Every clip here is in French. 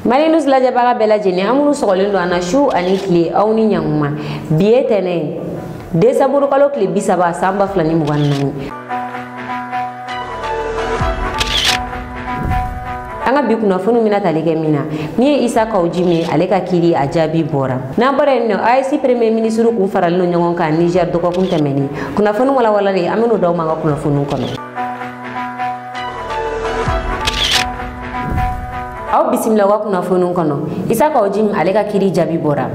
Marinus lajɛbaga bɛɛ lajɛlen an minnu sɔgɔlen don an na su ani tile aw ni ɲankuma bi ye tɛnɛ décembre kalo tile 30 san 2024 an ka bi kunnafoni mina tali kɛ min na ni ye Isa Kawujimi ale ka kiri a jaabi bɔra n'an bɔra yen nɔ AES premier ministre kun faralen ɲɔgɔn kan Niger dɔgɔkun tɛmɛni kunnafoni walawalalen an bɛn'o d'aw ma an ka kunnafoniw kɔnɔ. Aw bisimila wa kunnafoniw kɔnɔ Isa Kawujimi ale ka kiri jaabi bɔra.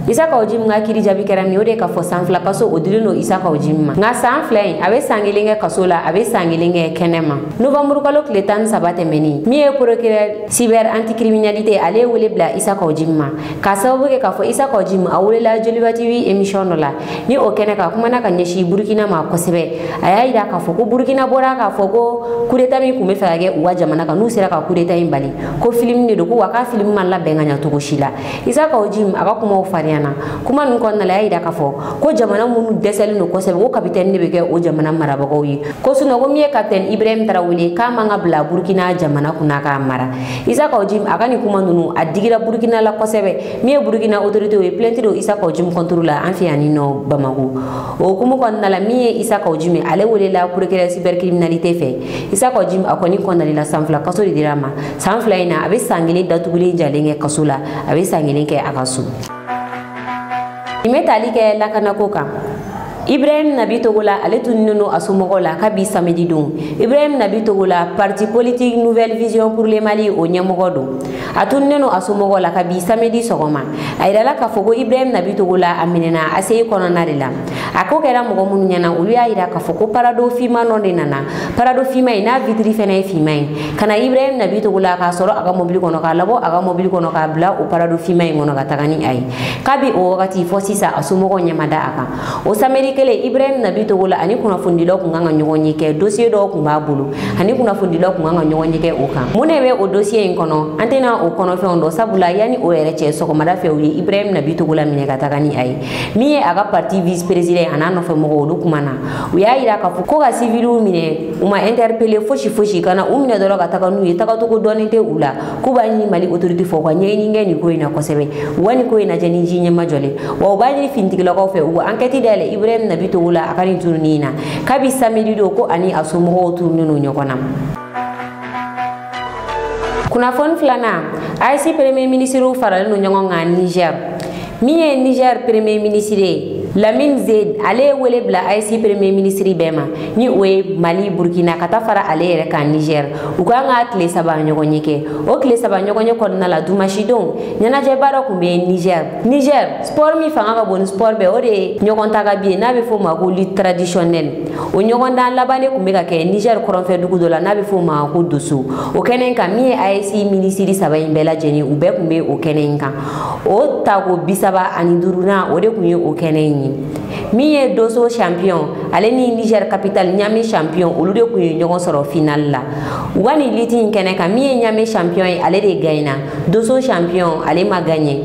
Isa Kawujimi ka kiri jaabi kɛra min o de ka fɔ san 2 kaso o dilen no Isa Kawujimi ma nka san 2 in a bɛ san 1 kɛ kaso la a bɛ san 1 kɛ kɛnɛma. Novembre kalo tile 13 tɛmɛni min ye procureur cyber anticriminalité ale ye wele bila Isa Kawujimi ma k'a sababu kɛ k'a fɔ Isa Kawujimi a welela Joliba TV émission dɔ la ni o kɛnɛ ka kumana ka ɲɛsin Burkina ma kosɛbɛ a y'a yira k'a fɔ ko Burkina bɔra k'a fɔ ko coup d'état min kun bɛ fɛ ka kɛ u ka jamana kan n'u sera ka coup d'état in bali ko film de don ko wa ka film ma labɛn ka ɲɛ cogo si la. Isa Kawujimi a ka kumaw farinya kuma nun kɔnɔna la a y'a yira k'a fɔ ko jamana minnu dɛsɛlen don kosɛbɛ ko capitaine de bɛ kɛ o jamana marabagaw ye ko sinon ko min ye capitaine Ibrahim Traoré k'a man ka bila Burkina jamana kunna k'a mara. Isa Kawujimi a ka nin kuma ninnu a digira Burkina la kosɛbɛ min ye Burkina autorité ye plainte do Isa Kawujimi contre la an fɛ yan ni nɔ Bamako o hukumu kɔnɔna la min ye Isa Kawujimi ale welela procureur cybercriminalité fɛ Isa Kawujimi a kɔni kɔnɔnalila san 2 kaso de dira ma san 2 in na a bɛ san 1 datugulen jalen kɛ kaso la a bɛ san 1 kɛ a ka so. Ime tali kɛ lakanako kan Ibrahim Nabi Togola ale tuninen no a somɔgɔw la ka bi samedi don Ibrahim Nabi Togola parti politique Nouvelle Vision pour le Mali o ɲɛmɔgɔ don a tuninen no a somɔgɔw la ka bi samedi sɔgɔma a yirala k'a fɔ ko Ibrahim Nabi Togola a minɛna ACI kɔnɔna de la a ko kɛra mɔgɔ minnu ɲɛna olu y'a yira k'a fɔ ko parado finman dɔ de nana parado finman in n'a vitiri fɛnɛ ye finman ye ka na Ibrahim Nabi Togola k'a sɔrɔ a ka mobili kɔnɔ k'a labɔ a ka mobili kɔnɔ k'a bila o parado finman in kɔnɔ ka taga ni a ye kabi o wagati fɔ sisan a somɔgɔw ɲɛ ma da a kan o samedi kelen Ibrahim Nabi Togola ani kunnafonidilaw kun kan ka ɲɔgɔn ye kɛ dossier dɔw kun b'a bolo ani kunnafonidilaw kun kan ka ɲɔgɔn ye kɛ o kan mun de bɛ o dossier in kɔnɔ an tɛna o kɔnɔfɛnw dɔn sabula yanni o yɛrɛ cɛ sɔgɔmada fɛ u ye Ibrahim Nabi Togola minɛ ka taga ni a ye min ye a ka parti vice président a n'a nɔfɛmɔgɔw olu kumana u y'a yira k'a fɔ ko ka civiliw minɛ u ma interpeller fosi kana u minɛ dɔrɔn ka taga n'u ye tagacogo dɔɔnin tɛ u la k'u b'a ɲini Mali autorité fɛ u ka ɲɛɲini kɛ nin ko in na kosɛbɛ u ka nin ko in lajɛ ni ji ɲɛma jɔlen wa u b'a ɲini finitigilakaw fɛ u ka enquête dayɛlɛ Ibrahim Nabi Togola a ka nin turunin na kabi samedi don ko ani a somɔgɔw turunin no ɲɔgɔn na. Kunnafoni filanan AES premier ministre faralen no ɲɔgɔn kan Niger min ye Niger premier ministre ye Lamine Zed ale ye wele bila AES premier ministre bɛɛ ma ni o ye Mali Burkina ka taa fara ale yɛrɛ kan Niger u kan ka tile 3 ɲɔgɔn ye kɛ o tile 3 ɲɔgɔn ye kɔnɔna la dimanche don ɲɛnajɛba dɔ kun bɛ Niger sport min fanga ka bon ni sport bɛɛ o de ye ɲɔgɔn taga bi ye n'a bɛ fɔ o ma ko lutte traditionnelle o ɲɔgɔndan laban de kun bɛ ka kɛ Niger kɔrɔnfɛ dugu dɔ la n'a bɛ fɔ o ma ko Dosso o kɛnɛ kan min ye AES ministre 3 in bɛɛ lajɛlen u bɛɛ kun bɛ o kɛnɛ in kan o tako 35nan o de kun ye o kɛnɛ in min ye Dosso champion ale ni Niger capitale Niamey champion olu de kun ye ɲɔgɔn sɔrɔ final la u ka nin lutte in kɛnɛ kan min ye Niamey champion ye ale de gagnera Dosso champion ale ma gagné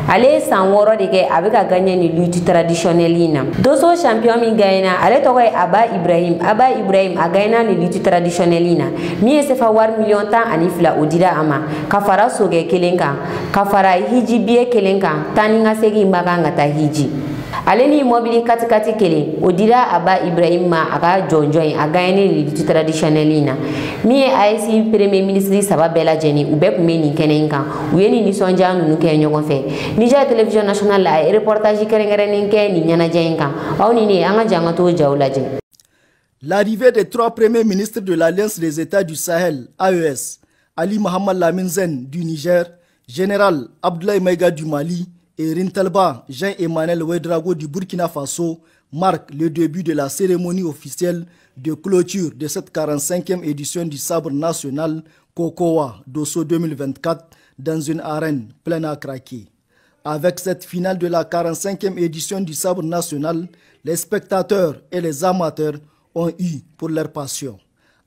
ale ye san 6 de kɛ a bɛ ka gagné ni lutte traditionnelle in na Dosso champion min gagnéra ale tɔgɔ ye Aba Ibrahim a gagnéra ni lutte traditionnelle in na min ye sefa wari $10,000 o dira a ma ka fara sogɛ kelen kan ka fara hiji billet kelen kan taa ni ka segin ba kan ka taa hiji ale ni mobili katikati kelen o dira Aba Ibrahim ma a ka jɔnjɔn a gagné ni lutte traditionnelle in na min ye AES premier ministre 3 bɛɛ lajɛlen u bɛɛ kun bɛ nin kɛnɛ in kan u ye nin nisɔndiya ninnu kɛ ɲɔgɔn fɛ Niger télévision nationale la a ye reportage kɛrɛnkɛrɛnnen kɛ nin ɲɛnajɛ in kan aw ni ne an ka jan ka t'o jaw lajɛ. L'arrivée des 3 premiers ministres de l'Alliance des États du Sahel, AES, Ali Mohamed Lamine Zen du Niger, Général Abdoulaye Maïga du Mali et Rintalba Jean-Emmanuel Ouedraogo du Burkina Faso marquent le début de la cérémonie officielle de clôture de cette 45e édition du sabre national Kokowa Dosso 2024 dans une arène pleine à craquer. Avec cette finale de la 45e édition du sabre national, les spectateurs et les amateurs ont eu pour leur passion.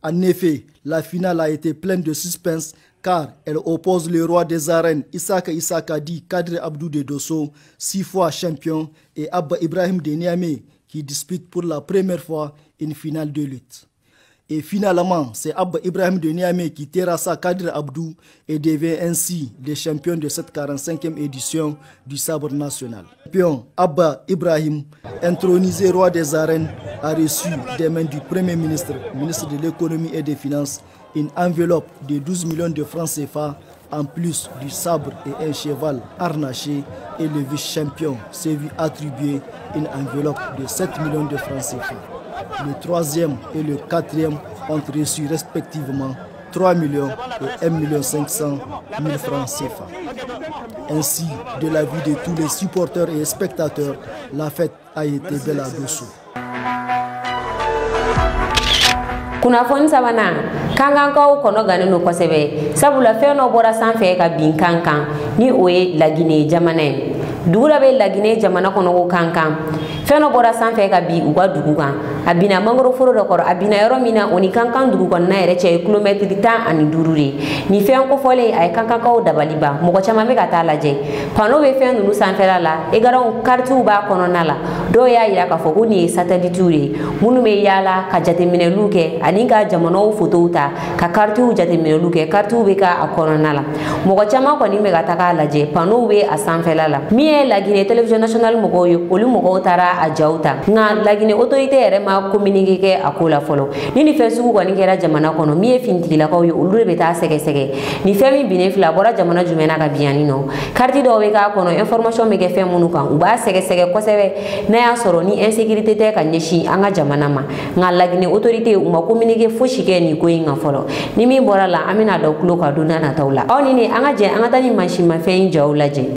En effet, la finale a été pleine de suspense car elle oppose le roi des arènes Issaka dit Kadri Abdou de Dosso, 6 fois champion, et Abba Ibrahim de Niamey qui dispute pour la première fois une finale de lutte. Et finalement, c'est Abba Ibrahim de Niamey qui terrassa Kadir Abdou et devient ainsi le champion de cette 45e édition du sabre national. Champion Abba Ibrahim, intronisé roi des arènes, a reçu des mains du Premier ministre, ministre de l'économie et des finances, une enveloppe de 12 millions de francs CFA, en plus du sabre et un cheval harnaché, et le vice-champion s'est vu attribuer une enveloppe de 7 millions de francs CFA. Le troisième et le quatrième ont reçu respectivement 3 millions et 1 500 000 francs CFA. Ainsi, de l'avis de tous les supporters et spectateurs, la fête a été belle à Dosso. Kunnafoni sabanan kankankaw kono ganen no kosebe sabula feno bora sanfɛ ka bin kankan ni o ye Laginɛ jamana ye. Dugu dɔ bɛ Laginɛ jamana kɔnɔ ko kankan fɛn dɔ bɔra sanfɛ ka bin u ka dugu kan a bina mangoro foro dɔ kɔrɔ a bina yɔrɔ min na o ni kankan dugu kɔnɔna yɛrɛ cɛ ye kilomɛtiri 15 de ni fɛn kofɔlen a ye kankankaw dabali ban mɔgɔ caman bɛ ka taa lajɛ pano bɛ fɛn ninnu sanfɛla la egaranw karitiw b'a kɔnɔna la dɔw y'a yira k'a fɔ ko nin ye satellitiw de minnu bɛ yaala ka jateminɛliw kɛ ani ka jamanaw fotow ta ka karitiw jateminɛliw kɛ karitiw bɛ ka a kɔnɔna la mɔgɔ caman kɔni bɛ ka taga lajɛ panow bɛ a sanfɛla la min ye Laginɛ télévision nationale mɔgɔw ye olu mɔgɔw taara a jaw ta nka Laginɛ autorité yɛrɛ ma communiqué kɛ a ko la fɔlɔ ni nin fɛn sugu kɔni kɛra jamana kɔnɔ min ye finitigilakaw ye olu de bɛ taa sɛgɛsɛgɛ ni fɛn min binnen filɛ a bɔra jamana jumɛn na ka bin yanni nɔ kariti dɔw bɛ k'a kɔnɔ information bɛ kɛ fɛn minnu kan u b'a sɛgɛsɛgɛ kosɛbɛ n'a y'a sɔrɔ ni insécurité tɛ ka ɲɛsin an ka jamana ma nka Laginɛ autorité u ma communiqué fosi kɛ nin ko in kan fɔlɔ ni min bɔra la an bɛna dɔn tulo ka don n'a nataw la aw ni ne an ka jɛ an ka taa ni mansinmafɛn in jaw lajɛ.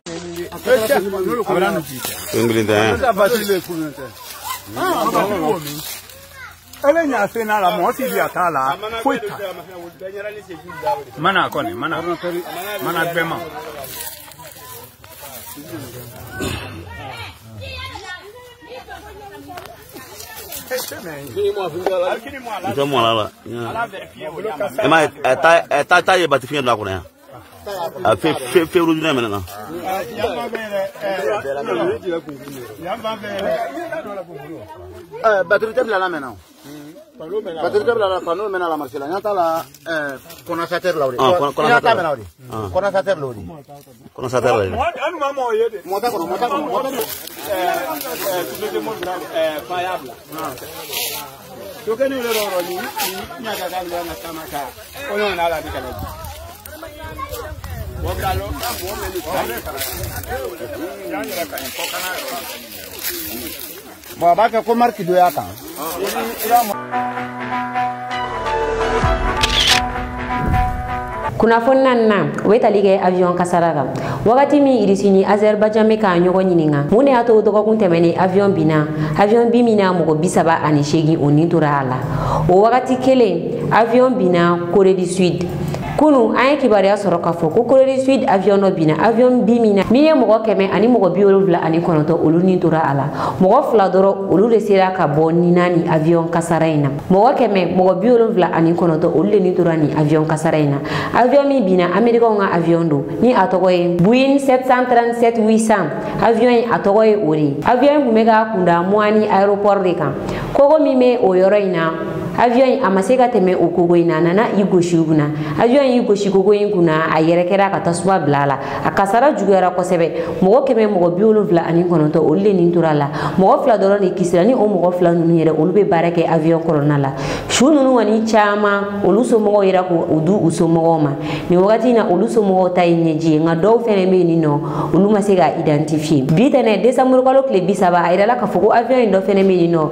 Kunnafoni na o bɛ tali kɛ avion kasara kan wagati min Irisi ni Azerbaïdjan bɛ ka ɲɔgɔn ɲininka mun de y'a to dɔgɔkun tɛmɛnen avion binna avion bin min na mɔgɔ 38 o nin tora a la o wagati kelen avion binna Corée du Sud kunu an ye kibaruya sɔrɔ k'a fɔ ko Corée du Sud avion dɔ binna avion bin min na min ye mɔgɔ 179 olu nin tora a la mɔgɔ 2 dɔrɔn olu de sera ka bɔ nin na ni avion kasara in na mɔgɔ 179 olu de nin tora ni avion kasara in na avion min binna Américains ka avion do ni a tɔgɔ ye Boeing 737-800 avion in a tɔgɔ ye o de avion in kun bɛ ka kunda Moani aéroport de kan kogo min bɛ o yɔrɔ in na avion in a ma se ka tɛmɛ o kogo in na a nana i gosi u kunna avion in gosi kogo in kunna a yɛrɛkɛra ka tasuma bila a la a kasara juguyara kosɛbɛ mɔgɔ 179 olu de nin tora a la mɔgɔ 2 dɔrɔn de kisira ni o mɔgɔ 2 ninnu yɛrɛ olu bɛ baara kɛ avion kɔnɔna la su ninnu kɔni caman olu somɔgɔw yɛrɛ k'u du u somɔgɔw ma nin wagati in na olu somɔgɔw ta ye ɲɛji ye nka dɔw fɛnɛ bɛ yen nɔ olu ma se ka identifier bi tɛnɛ décembre kalo tile 30 a yirala k'a fɔ ko avion in dɔ fɛnɛ bɛ yen nɔ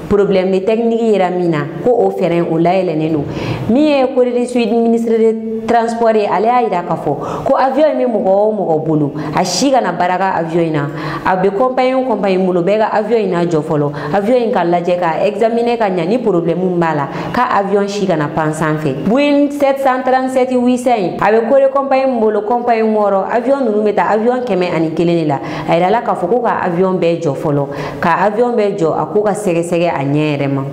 problème de technique yera min na ko o fɛrɛn o layɛlɛnnen don min ye Corée du Sud ministre de transport ye ale y'a yira k'a fɔ ko avion in bɛ mɔgɔ o mɔgɔ bolo a si kana baara kɛ avion in na a bɛ compagnie bolo bɛɛ ka avion in na jɔ fɔlɔ avion in ka lajɛ ka examiner ka ɲa ni problème min b'a la ka avion si kana pan sanfɛ Boeing 737-800 in a bɛ Corée compagnie bolo compagnie wɔɔrɔ avion ninnu bɛ taa avion 101 de la a yirala k'a fɔ ko ka avion bɛɛ jɔ fɔlɔ ka avion bɛɛ jɔ a ko ka sɛgɛsɛgɛ a ɲɛ yɛrɛ ma.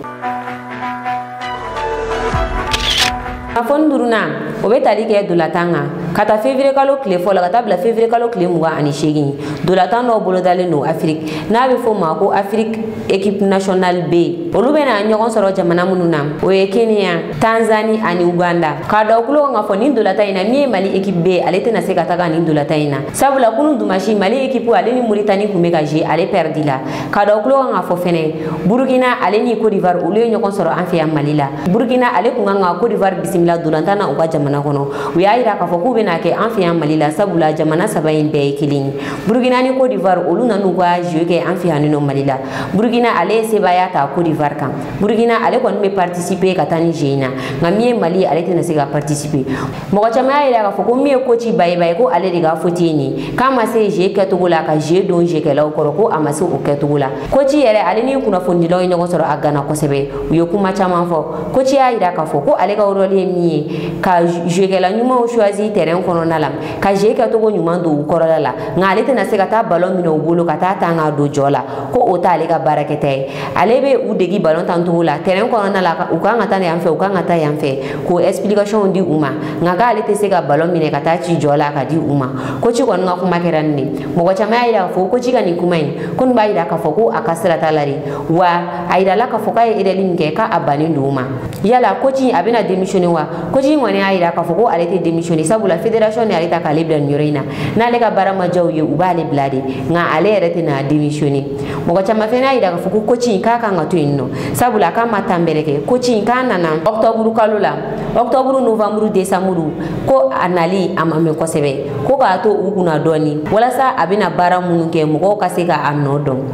Kunnafoni 5 o bɛ tali kɛ dolantan kan kata février kalo kile fola kata bla février kalo kile muga ani shegin dolatan no bolo dalen no Afrique na be fo ma ko Afrique équipe nationale B olu bena nyogon soro jamana mununa o ye Kenya Tanzania ani Uganda kada okulo nga fo ni dolata ina mi Mali équipe B ale tena se kata ni dolata ina sabula kunu dumashi Mali équipe ale ni Mauritanie kumeka je ale perdi la kada okulo nga fo fene Burkina ale ni Côte d'Ivoire olu nyogon soro anfi Mali la Burkina ale kunga nga Côte d'Ivoire bismillah dolantana o jamana kono u ya ira ka fo ku bena ke anfi Mali la sabula jamana saba in be kilin Burkina ni Côte d'Ivoire olu nanu ga je ke anfi hanino Mali la Burkina ale se baya ta Côte d'Ivoire kan Burkina ale kon me participer ka tani jeina ngamie Mali ale tena se ga participer mo ko chama ira ka fo ko mi ko ci bay bay ko ale diga fotini kama se je ke to gola ka je don je ke law ko amase o ke to gola ko ci yere ale ni kuna fondi law nyogo soro agana ko sebe yo kuma chama fo ko ci ira ka fo ko ale ka role mi ka je ke la nyuma o choisi terrain kono nalam ka je ke to go nyuma do ko la ngale tena se ka ta ballon mi no bolo ka ta tanga do jola ko o ta ale ka barakete ale be u degi ballon tanto la terrain kono nala u ka ngata ne amfe u ka ngata yamfe ko explication di uma ngaga ale te se ka ballon mi ne ka ta ci jola ka di uma ko ci kon nga kuma keran ni mo ko chama ida fo ko ci ga ni kuma ni kun ba ida ka fo ko akasira talari wa aida la ka fo ka ida linke ka abani nduma yala ko ci abina démissioner wa ko ci ngone aida ka fo ko ale te démissioner sabula fédération ne ale ta ka libra nyorina na le ka barama jawye u ba le blade nga ale rete na démissioner mo ko chama fena ida ka fo ko ci ka ka ngato inno sabula ka matambeleke ko ci ka nana octobre kalula octobre novembre décembre ko anali amame ko sebe ko ka to ukuna doni wala sa abina bara munu ke mo ko kaseka anodon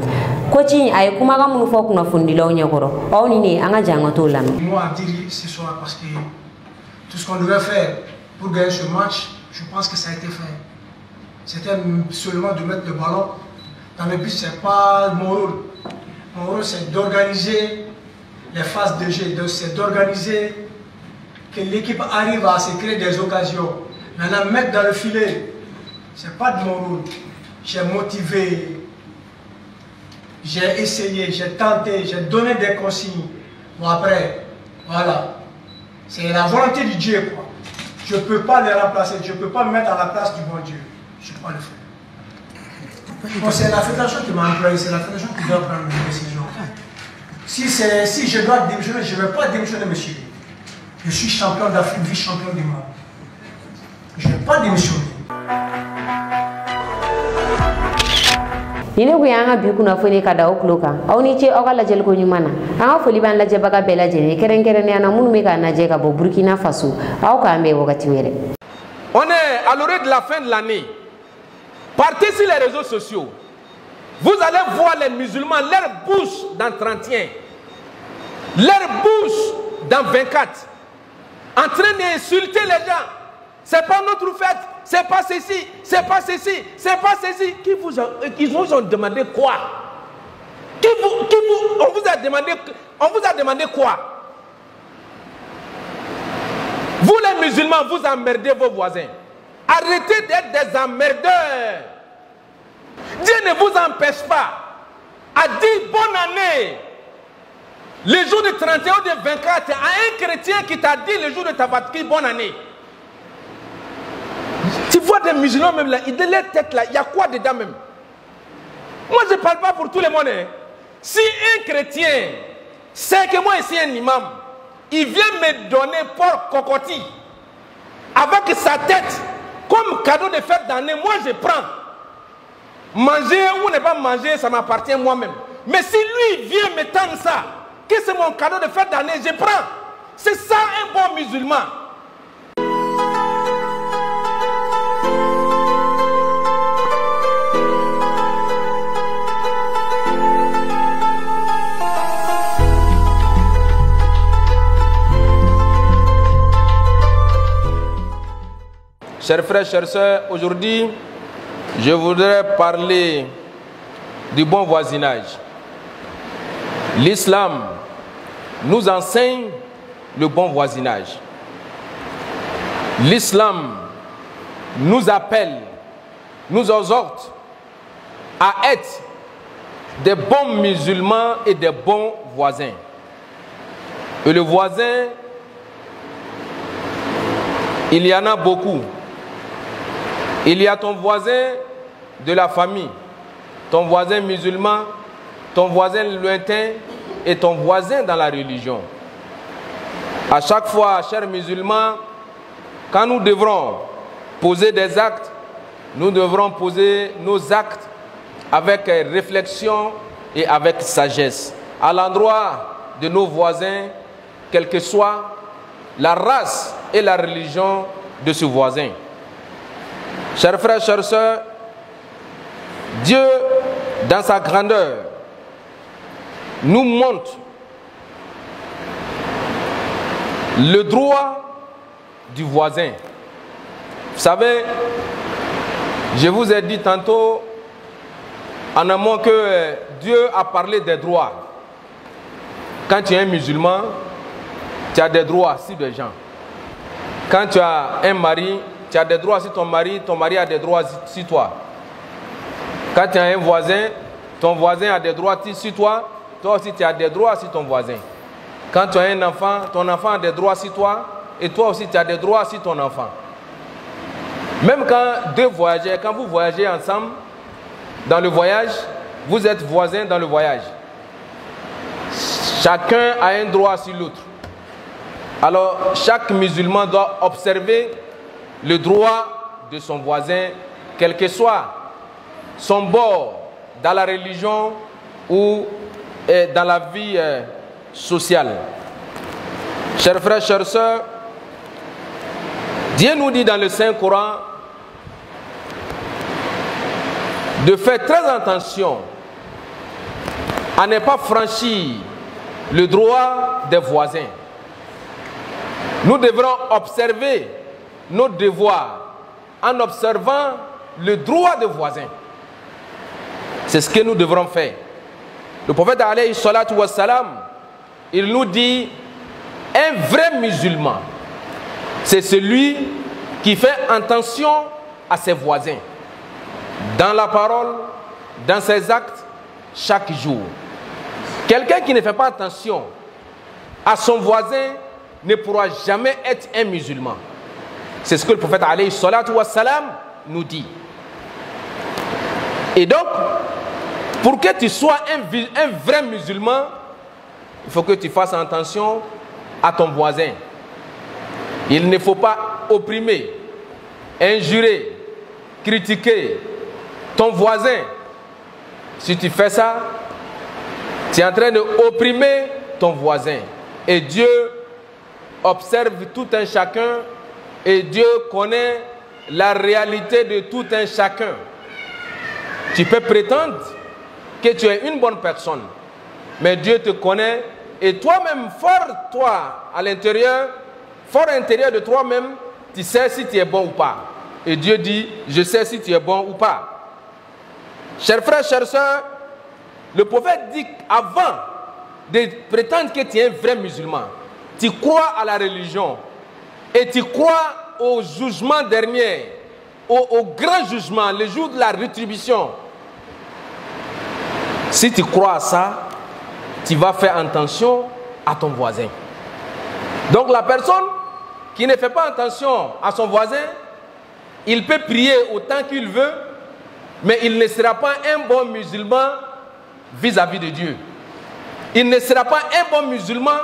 ko ci ay kuma ga munu fo kuna fundi law nyakoro awni ni anga janga to lam moi à dire ce soir parce que tout ce qu'on devait faire pour gagner ce match je pense que ça a été fait c'était seulement de mettre le ballon dans le but c'est pas mon rôle c'est d'organiser les phases de jeu c'est d'organiser que l'équipe arrive à se créer des occasions. Maintenant, mettre dans le filet, c'est pas de mon rôle. J'ai motivé, j'ai essayé, j'ai tenté, j'ai donné des consignes. Bon après, voilà. C'est la volonté du Dieu, quoi. Je ne peux pas les remplacer, je ne peux pas me mettre à la place du bon Dieu. Je ne peux pas le faire. Bon, c'est la fédération qui m'a employé, c'est la fédération qui doit prendre une décision. Si je dois démissionner, je ne vais pas démissionner, monsieur. Je suis champion d'Afrique, vice-champion du monde. Je ne vais pas démissionner. Yine ku yanga bi kuna foni kada okloka awni che ogala jel ko nyumana anga foli ban la jebaga bela jene keren keren yana munu me ka na je ka bo Burkina Faso aw ka me wakati were. On est à l'orée de la fin de l'année. Partez sur les réseaux sociaux. Vous allez voir les musulmans, leur bouche dans 31, leur bouche dans 24. En train d'insulter les gens. C'est pas notre fête, c'est pas ceci, c'est pas ceci, c'est pas ceci. Ils vous ont demandé quoi? On vous a demandé quoi? Vous les musulmans, vous emmerdez vos voisins. Arrêtez d'être des emmerdeurs. Dieu ne vous empêche pas à dire bonne année. Le jour de 31 ou de 24, à un chrétien qui t'a dit le jour de ta baptême, bonne année. Tu vois des musulmans même là, ils ont leur tête là, il y a quoi dedans même? Moi je ne parle pas pour tout le monde. Hein. Si un chrétien sait que moi ici un imam, il vient me donner porc cocotti avec sa tête comme cadeau de fête d'année, moi je prends. Manger ou ne pas manger, ça m'appartient moi-même. Mais si lui vient me tendre ça, que c'est mon cadeau de fête d'année, je prends. C'est ça un bon musulman. Chers frères, chères sœurs, aujourd'hui, je voudrais parler du bon voisinage. L'islam nous enseigne le bon voisinage. L'islam nous appelle, nous exhorte à être des bons musulmans et des bons voisins. Et le voisin, il y en a beaucoup. Il y a ton voisin de la famille, ton voisin musulman, ton voisin lointain et ton voisin dans la religion. À chaque fois, chers musulmans, quand nous devrons poser des actes, nous devrons poser nos actes avec réflexion et avec sagesse à l'endroit de nos voisins, quelle que soit la race et la religion de ce voisin. Chers frères, chères sœurs, Dieu, dans sa grandeur, nous montre le droit du voisin. Vous savez, je vous ai dit tantôt en amont que Dieu a parlé des droits. Quand tu es un musulman, tu as des droits sur des gens. Quand tu as un mari, tu as des droits sur ton mari a des droits sur toi. Quand tu as un voisin, ton voisin a des droits sur toi, toi aussi tu as des droits sur ton voisin. Quand tu as un enfant, ton enfant a des droits sur toi, et toi aussi tu as des droits sur ton enfant. Même quand vous voyagez ensemble, dans le voyage, vous êtes voisins dans le voyage. Chacun a un droit sur l'autre. Alors, chaque musulman doit observer le droit de son voisin, quel que soit son bord dans la religion ou dans la vie sociale. Chers frères, chères sœurs, Dieu nous dit dans le Saint-Coran de faire très attention à ne pas franchir le droit des voisins. Nous devrons observer nos devoirs en observant le droit des voisins. C'est ce que nous devrons faire. Le prophète alayhi salatu wassalam, il nous dit, un vrai musulman, c'est celui qui fait attention à ses voisins, dans la parole, dans ses actes, chaque jour. Quelqu'un qui ne fait pas attention à son voisin ne pourra jamais être un musulman. C'est ce que le prophète alayhi salatu wassalam nous dit. Et donc, pour que tu sois un vrai musulman, il faut que tu fasses attention à ton voisin. Il ne faut pas opprimer, injurer, critiquer ton voisin. Si tu fais ça, tu es en train d'opprimer ton voisin. Et Dieu observe tout un chacun et Dieu connaît la réalité de tout un chacun. Tu peux prétendre que tu es une bonne personne, mais Dieu te connaît et toi-même, toi à l'intérieur, fort intérieur de toi-même, tu sais si tu es bon ou pas. Et Dieu dit, je sais si tu es bon ou pas. Chers frères, chères sœurs, le prophète dit avant de prétendre que tu es un vrai musulman, tu crois à la religion et tu crois au jugement dernier, au grand jugement, le jour de la rétribution. Si tu crois à ça, tu vas faire attention à ton voisin. Donc la personne qui ne fait pas attention à son voisin, il peut prier autant qu'il veut, mais il ne sera pas un bon musulman vis-à-vis de Dieu. Il ne sera pas un bon musulman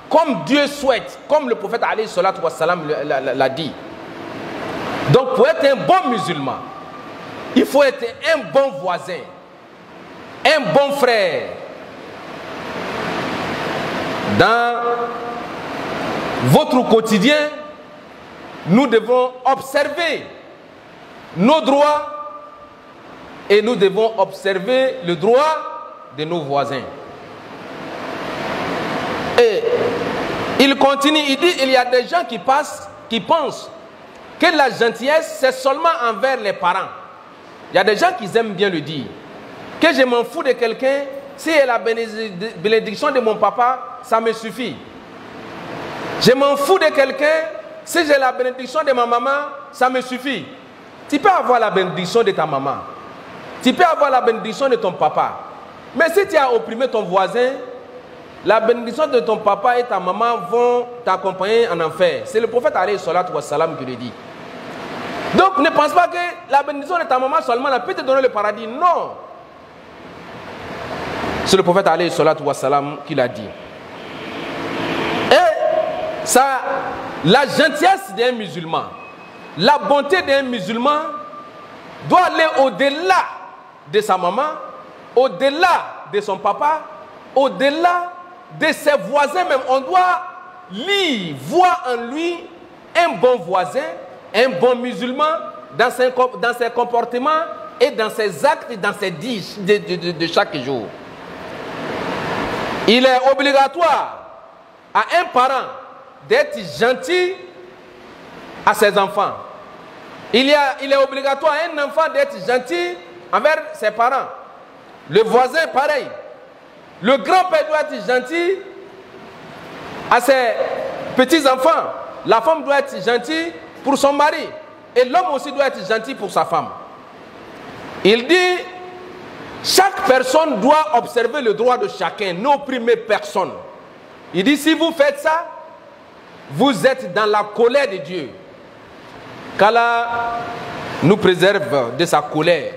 comme Dieu souhaite, comme le prophète alayhi salatu wassalam l'a dit. Donc pour être un bon musulman, il faut être un bon voisin, un bon frère. Dans votre quotidien, nous devons observer nos droits et nous devons observer le droit de nos voisins. Et il continue, il dit, il y a des gens qui pensent que la gentillesse, c'est seulement envers les parents. Il y a des gens qui aiment bien le dire. Que je m'en fous de quelqu'un, si elle a la bénédiction de mon papa, ça me suffit. Je m'en fous de quelqu'un, si j'ai la bénédiction de ma maman, ça me suffit. Tu peux avoir la bénédiction de ta maman. Tu peux avoir la bénédiction de ton papa. Mais si tu as opprimé ton voisin, la bénédiction de ton papa et ta maman vont t'accompagner en enfer. C'est le prophète alayhi salatu wassalam qui le dit. Donc ne pense pas que la bénédiction de ta maman seulement peut te donner le paradis. Non. C'est le prophète alayhi salatu wa salam qui l'a dit. Et ça, la gentillesse d'un musulman, la bonté d'un musulman doit aller au-delà de sa maman, au-delà de son papa, au-delà de ses voisins même. On doit voir en lui un bon voisin, un bon musulman dans ses comportements et dans ses actes et dans ses dits de chaque jour. Il est obligatoire à un parent d'être gentil à ses enfants. Il est obligatoire à un enfant d'être gentil envers ses parents. Le voisin, pareil. Le grand-père doit être gentil à ses petits-enfants. La femme doit être gentille pour son mari. Et l'homme aussi doit être gentil pour sa femme. Il dit, chaque personne doit observer le droit de chacun, n'opprimer personne. Il dit, si vous faites ça, vous êtes dans la colère de Dieu. Qu'Allah nous préserve de sa colère.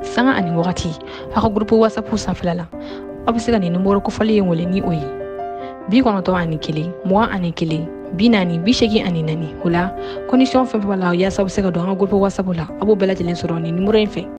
Sanga ani wakati aka groupe WhatsApp sanfɛla aw bɛ se ka nin numéro kofɔlen wele ni o ye 91 ani 1 20 ani 1 40 80 ani 4 o la condition fɛn fɛn b'a la yaasa aw bɛ se ka don an ka groupe WhatsApp la a b'o bɛɛ lajɛlen sɔrɔ nin numéro in fɛ.